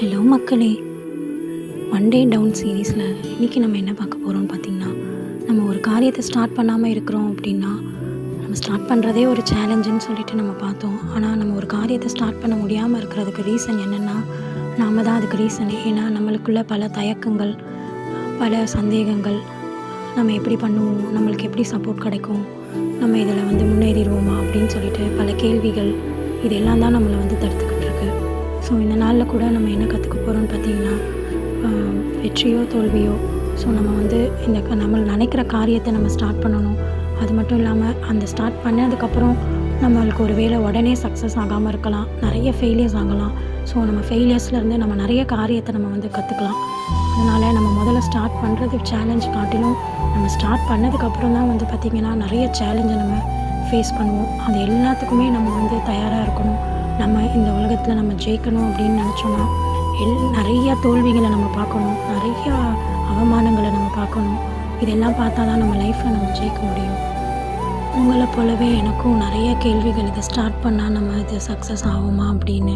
Hello மக்களே! One day down சீரீஸில் இன்றைக்கி நம்ம என்ன பார்க்க போகிறோம்னு பார்த்திங்கன்னா, நம்ம ஒரு காரியத்தை ஸ்டார்ட் பண்ணாமல் இருக்கிறோம் அப்படின்னா, நம்ம ஸ்டார்ட் பண்ணுறதே ஒரு சேலஞ்சுன்னு சொல்லிட்டு நம்ம பார்த்தோம். ஆனால் நம்ம ஒரு காரியத்தை ஸ்டார்ட் பண்ண முடியாமல் இருக்கிறதுக்கு ரீசன் என்னென்னா, நாம தான் அதுக்கு ரீசனே. ஏன்னா நம்மளுக்குள்ள பல தயக்கங்கள், பல சந்தேகங்கள், நம்ம எப்படி பண்ணுவோம், நம்மளுக்கு எப்படி சப்போர்ட் கிடைக்கும், நம்ம இதில் முன்னேறிடுவோமா அப்படின்னு சொல்லிட்டு பல கேள்விகள், இது எல்லாம் தான் நம்மளை தடுத்துக்கிட்டு இருக்கு. ஸோ இந்த நாளில் கூட நம்ம என்ன கற்றுக்க போகிறோம்னு பார்த்திங்கன்னா, வெற்றியோ தோல்வியோ, ஸோ நம்ம நம்ம நினைக்கிற காரியத்தை நம்ம ஸ்டார்ட் பண்ணணும். அது மட்டும் இல்லாமல் அந்த ஸ்டார்ட் பண்ணதுக்கப்புறம் நம்மளுக்கு ஒரு வேளை உடனே சக்ஸஸ் ஆகாமல் இருக்கலாம், நிறைய ஃபெயிலியர்ஸ் ஆகலாம். ஸோ நம்ம ஃபெயிலியர்ஸ்லேருந்து நம்ம நிறைய காரியத்தை நம்ம கற்றுக்கலாம். அதனால் நம்ம முதல்ல ஸ்டார்ட் பண்ணுறது சேலஞ்ச் காட்டிலும் நம்ம ஸ்டார்ட் பண்ணதுக்கப்புறம் தான் பார்த்திங்கன்னா நிறைய சேலஞ்சை நம்ம ஃபேஸ் பண்ணுவோம். அது எல்லாத்துக்குமே நம்ம தயாராக இருக்கணும். நம்ம இந்த உலகத்தில் நம்ம ஜெயிக்கணும் அப்படின்னு நினச்சோன்னா நிறையா தோல்விகளை நம்ம பார்க்கணும், நிறையா அவமானங்களை நம்ம பார்க்கணும். இதெல்லாம் பார்த்தா தான் நம்ம லைஃப்பில் நம்ம ஜெயிக்க முடியும். உங்களை போலவே எனக்கும் நிறைய கேள்விகள், இதை ஸ்டார்ட் பண்ணால் நம்ம இது சக்ஸஸ் ஆகுமா அப்படின்னு.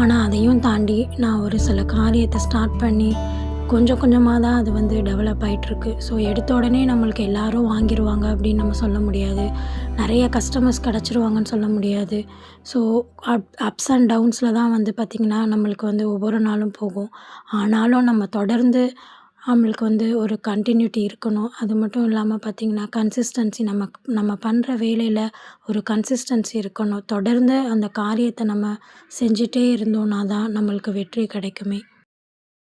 ஆனால் அதையும் தாண்டி நான் ஒரு சில காரியத்தை ஸ்டார்ட் பண்ணி கொஞ்சம் கொஞ்சமாக தான் அது டெவலப் ஆகிட்டுருக்கு. ஸோ எடுத்த உடனே நம்மளுக்கு எல்லோரும் வாங்கிடுவாங்க அப்படின்னு நம்ம சொல்ல முடியாது, நிறைய கஸ்டமர்ஸ் கிடச்சிருவாங்கன்னு சொல்ல முடியாது. ஸோ அப்ஸ் அண்ட் டவுன்ஸில் தான் பார்த்திங்கன்னா நம்மளுக்கு ஒவ்வொரு நாளும் போகும். ஆனாலும் நம்ம தொடர்ந்து நம்மளுக்கு ஒரு கண்டினியூட்டி இருக்கணும். அது மட்டும் இல்லாமல் பார்த்திங்கன்னா கன்சிஸ்டன்சி, நம்ம பண்ணுற வேலையில் ஒரு கன்சிஸ்டன்சி இருக்கணும். தொடர்ந்து அந்த காரியத்தை நம்ம செஞ்சிட்டே இருந்தோன்னா தான் நம்மளுக்கு வெற்றி கிடைக்குமே.